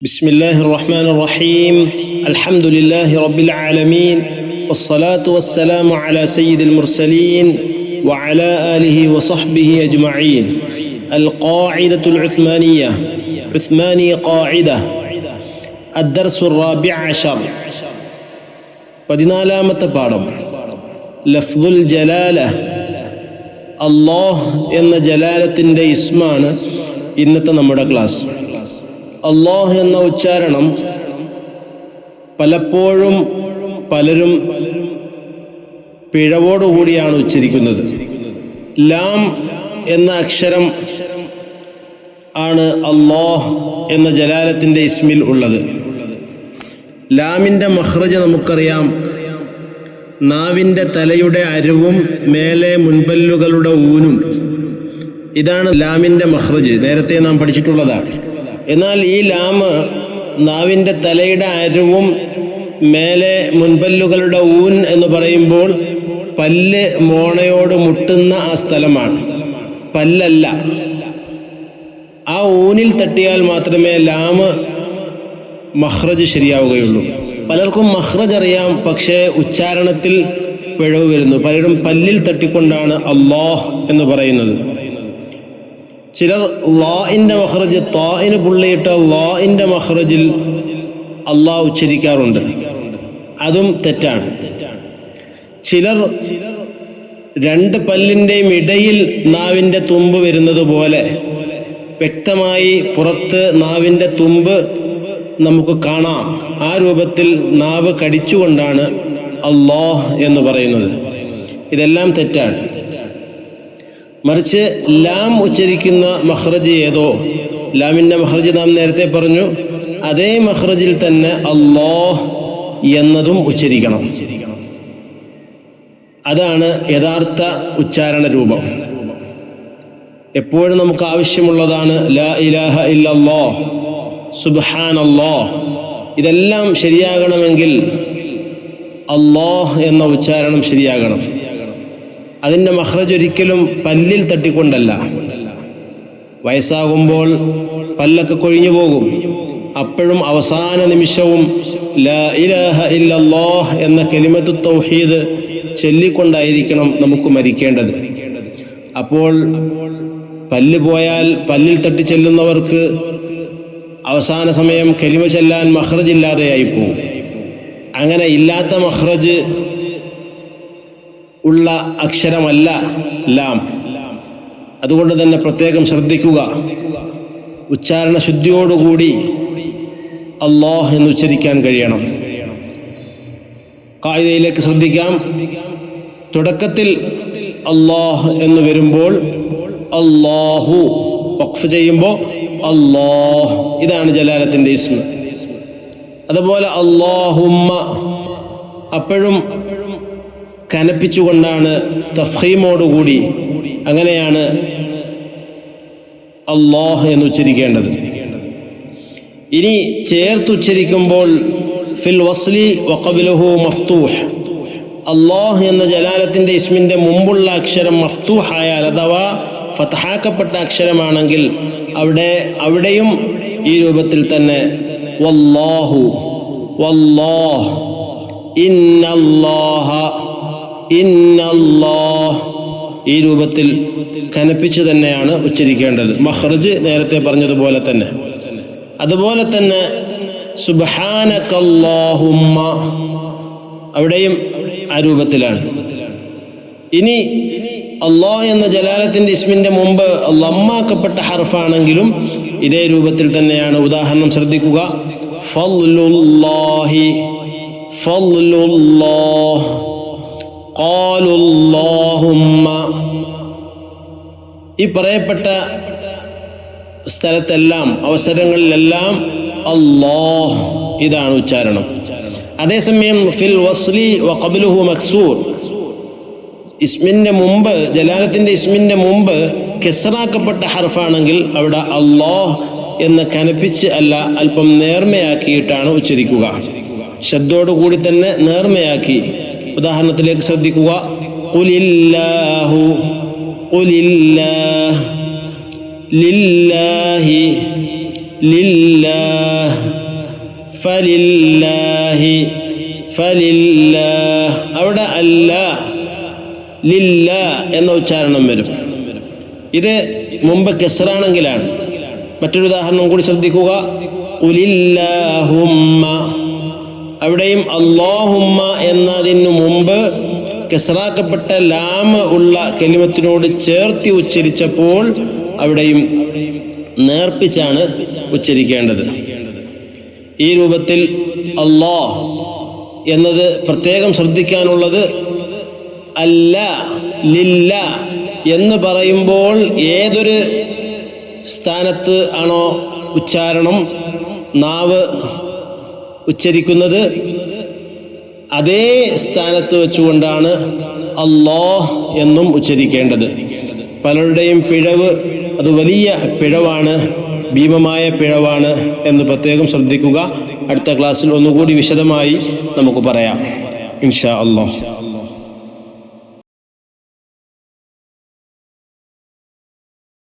بسم الله الرحمن الرحيم الحمد لله رب العالمين والصلاة والسلام على سيد المرسلين وعلى آله وصحبه أجمعين. القاعدة العثمانية عثماني قاعدة الدرس الرابع عشر. 14-ാമത്തെ പാഠം ലഫ്ദുൽ ജലാല. അല്ലാഹ് എന്ന ജലാലത്തിൻ്റെ ഇസ്മാണ് ഇന്നത്തെ നമ്മുടെ ക്ലാസ്. അല്ലാഹ് എന്ന ഉച്ചാരണം പലപ്പോഴും പലരും പിഴവോടുകൂടിയാണ് ഉച്ചരിക്കുന്നത്. ലാം എന്ന അക്ഷരം ആണ് അല്ലാഹ് എന്ന ജലാലത്തിൻ്റെ ഇസ്മിൽ ഉള്ളത്. ലാമിൻ്റെ മഖ്റജ് നമുക്കറിയാം. നാവിൻ്റെ തലയുടെ അരുവും മേലെ മുൻപല്ലുകളുടെ ഊനും, ഇതാണ് ലാമിൻ്റെ മഖ്റജ്. നേരത്തെ നാം പഠിച്ചിട്ടുള്ളതാണ്. എന്നാൽ ഈ ലാമ് നാവിൻ്റെ തലയുടെ അരുവും മേലെ മുൻപല്ലുകളുടെ ഊൻ എന്ന് പറയുമ്പോൾ പല്ല് മോണയോട് മുട്ടുന്ന ആ സ്ഥലമാണ്, പല്ലല്ല. ആ ഊനിൽ തട്ടിയാൽ മാത്രമേ ലാമ് മഖ്റജ് ശരിയാവുകയുള്ളൂ. പലർക്കും മഖ്റജ് അറിയാം, പക്ഷേ ഉച്ചാരണത്തിൽ പിഴവ് വരുന്നു. പലരും പല്ലിൽ തട്ടിക്കൊണ്ടാണ് അല്ലാഹ് എന്ന് പറയുന്നത്. ചിലർ ലാഇൻ്റെ മഖ്റജ് താഇന് പുള്ളിയിട്ട ലാഇൻ്റെ മഖ്റജിൽ അല്ലാഹ് ഉച്ചരിക്കാറുണ്ട്. അതും തെറ്റാണ്. ചിലർ രണ്ട് പല്ലിൻ്റെയും ഇടയിൽ നാവിൻ്റെ തുമ്പ് വരുന്നത് പോലെ വ്യക്തമായി പുറത്ത് നാവിൻ്റെ തുമ്പ് നമുക്ക് കാണാം. ആ രൂപത്തിൽ നാവ് കടിച്ചുകൊണ്ടാണ് അല്ലാഹ് എന്ന് പറയുന്നത്. ഇതെല്ലാം തെറ്റാണ്. മറിച്ച് ലാം ഉച്ചരിക്കുന്ന മഖ്റജ് ഏതോ, ലാമിൻ്റെ മഖ്റജ് നാം നേരത്തെ പറഞ്ഞു, അതേ മഖ്റജിൽ തന്നെ അല്ലാഹ് എന്നതും ഉച്ചരിക്കണം. അതാണ് യഥാർത്ഥ ഉച്ചാരണ രൂപം. എപ്പോഴും നമുക്ക് ആവശ്യമുള്ളതാണ് ലാ ഇലാഹ ഇല്ലല്ലാഹ്, സുബ്ഹാനല്ലാഹ്. ഇതെല്ലാം ശരിയാകണമെങ്കിൽ അല്ലാഹ് എന്ന ഉച്ചാരണം ശരിയാകണം. അതിൻ്റെ മഖ്റജ് ഒരിക്കലും പല്ലിൽ തട്ടിക്കൊണ്ടല്ല. വയസ്സാകുമ്പോൾ പല്ലൊക്കെ കൊഴിഞ്ഞു പോകും. അപ്പോഴും അവസാന നിമിഷവും ലാ ഇലാഹ ഇല്ലല്ലാഹ് എന്ന കലിമത്തു തൗഹീദ് ചൊല്ലിക്കൊണ്ടായിരിക്കണം നമുക്ക് മരിക്കേണ്ടത്. അപ്പോൾ പല്ല് പോയാൽ പല്ലിൽ തട്ടി ചെല്ലുന്നവർക്ക് അവസാന സമയം കലിമ ചൊല്ലാൻ മഖ്റജ് ഇല്ലാതെയായി പോകും. അങ്ങനെ ഇല്ലാത്ത മഖ്റജ് ഉള്ള അക്ഷരമല്ല ലാം. അതുകൊണ്ട് തന്നെ പ്രത്യേകം ശ്രദ്ധിക്കുക. ഉച്ചാരണ ശുദ്ധിയോടുകൂടി അല്ലാഹ് എന്ന് ഉച്ചരിക്കാൻ കഴിയണം. ഖായിദയിലേക്ക് ശ്രദ്ധിക്കാം. തുടക്കത്തിൽ അല്ലാഹ് എന്ന് വരുമ്പോൾ അല്ലാഹു വഖഫ് ചെയ്യുമ്പോൾ അല്ലാഹ്, ഇതാണ് ജലാലത്തിൻ്റെ ഇസ്മ. അതുപോലെ അല്ലാഹുമ്മ അപ്പോഴും കനപ്പിച്ചുകൊണ്ടാണ്, തഫ്ഖീമോടുകൂടി. അങ്ങനെയാണ് അല്ലാഹ് എന്ന് ഉച്ചരിക്കേണ്ടത്. ഇനി ചേർത്തുച്ചരിക്കുമ്പോൾ ഫിൽ വസ്ലി വഖബ്ലഹു മഫ്തൂഹ്. അല്ലാഹ് എന്ന ജലാലത്തിൻ്റെ ഇസ്മിൻ്റെ മുമ്പുള്ള അക്ഷരം മഫ്തൂഹ് ആയാൽ, അഥവാ ഫതഹാക്കപ്പെട്ട അക്ഷരമാണെങ്കിൽ അവിടെയും ഈ രൂപത്തിൽ തന്നെ വല്ലാഹു, വല്ലാഹ്, ഇന്നല്ലാഹ, ഇന്നല്ലാഹ്, ഈ രൂപത്തിൽ കനപ്പിച്ച് തന്നെയാണ് ഉച്ചരിക്കേണ്ടത്. മഖ്റജ് നേരത്തെ പറഞ്ഞതുപോലെ തന്നെ. അതുപോലെ തന്നെ സുബ്ഹാനകല്ലാഹുമ്മ, അവിടെയും ആ രൂപത്തിലാണ്. ഇനി അല്ലാഹ് എന്ന ജലാലത്തിൻ്റെ ഇസ്മിൻ്റെ മുമ്പ് ലമ്മാക്കപ്പെട്ട ഹർഫാണെങ്കിലും ഇതേ രൂപത്തിൽ തന്നെയാണ്. ഉദാഹരണം ശ്രദ്ധിക്കുക. ഫളലുല്ലാഹി, ഫളലുല്ലാഹ്, ഖാലുല്ലാഹുമ്മ. ഈ പറയപ്പെട്ട സ്ഥലത്തെല്ലാം, അവസരങ്ങളിലെല്ലാം അല്ലാഹ്, ഇതാണ് ഉച്ചാരണം. അതേസമയം ഫിൽ വസ്ലി വഖബ്ലുഹു മക്സൂർ, ഇസ്മിൻ്റെ മുമ്പ്, ജലാലത്തിൻ്റെ ഇസ്മിൻ്റെ മുമ്പ് കെസ്റാക്കപ്പെട്ട ഹർഫാണെങ്കിൽ അവിടെ അല്ലാഹ് എന്ന് കനപ്പിച്ച് അല്ല, അല്പം നേർമയാക്കിയിട്ടാണ് ഉച്ചരിക്കുക. ശബ്ദോടുകൂടി തന്നെ നേർമയാക്കി. ഉദാഹരണത്തിലേക്ക് ശ്രദ്ധിക്കുക. ഖുലില്ലാഹു, ഖുലില്ലാഹ്, ലില്ലാഹി, ലില്ലാഹ്, ഫലില്ലാഹി, ഫലില്ലാഹ്. അവിടെ അല്ലാ ലില്ലാ എന്ന ഉച്ചാരണം വരും. ഇത് മുമ്പ് കെസ്റാണെങ്കിലാണ്. മറ്റൊരു ഉദാഹരണം കൂടി ശ്രദ്ധിക്കുക. ഖുലില്ലാഹുമ്മ, അവിടെയും അല്ലാഹുമ്മ എന്നതിനു മുമ്പ് കെസ്റാക്കപ്പെട്ട ലാമ ഉള്ള കലിമത്തിനോട് ചേർത്തി ഉച്ചരിച്ചപ്പോൾ അവിടെയും നേർപ്പിച്ചാണ് ഉച്ചരിക്കേണ്ടത്. ഈ രൂപത്തിൽ അല്ലാഹ് എന്നത് പ്രത്യേകം ശ്രദ്ധിക്കാനുള്ളത്, അല്ല ലില്ല എന്ന് പറയുമ്പോൾ ഏതൊരു സ്ഥാനത്ത് ആണോ ഉച്ചാരണം നാവ് ഉച്ചരിക്കുന്നത് അതേ സ്ഥാനത്ത് വെച്ചുകൊണ്ടാണ് അല്ലാഹ് എന്നും ഉച്ചരിക്കേണ്ടത്. പലരുടെയും പിഴവ് അത് വലിയ പിഴവാണ്, ഭീമമായ പിഴവാണ് എന്ന് പ്രത്യേകം ശ്രദ്ധിക്കുക. അടുത്ത ക്ലാസ്സിൽ ഒന്നുകൂടി വിശദമായി നമുക്ക് പറയാം ഇൻഷാ അല്ലാഹ്.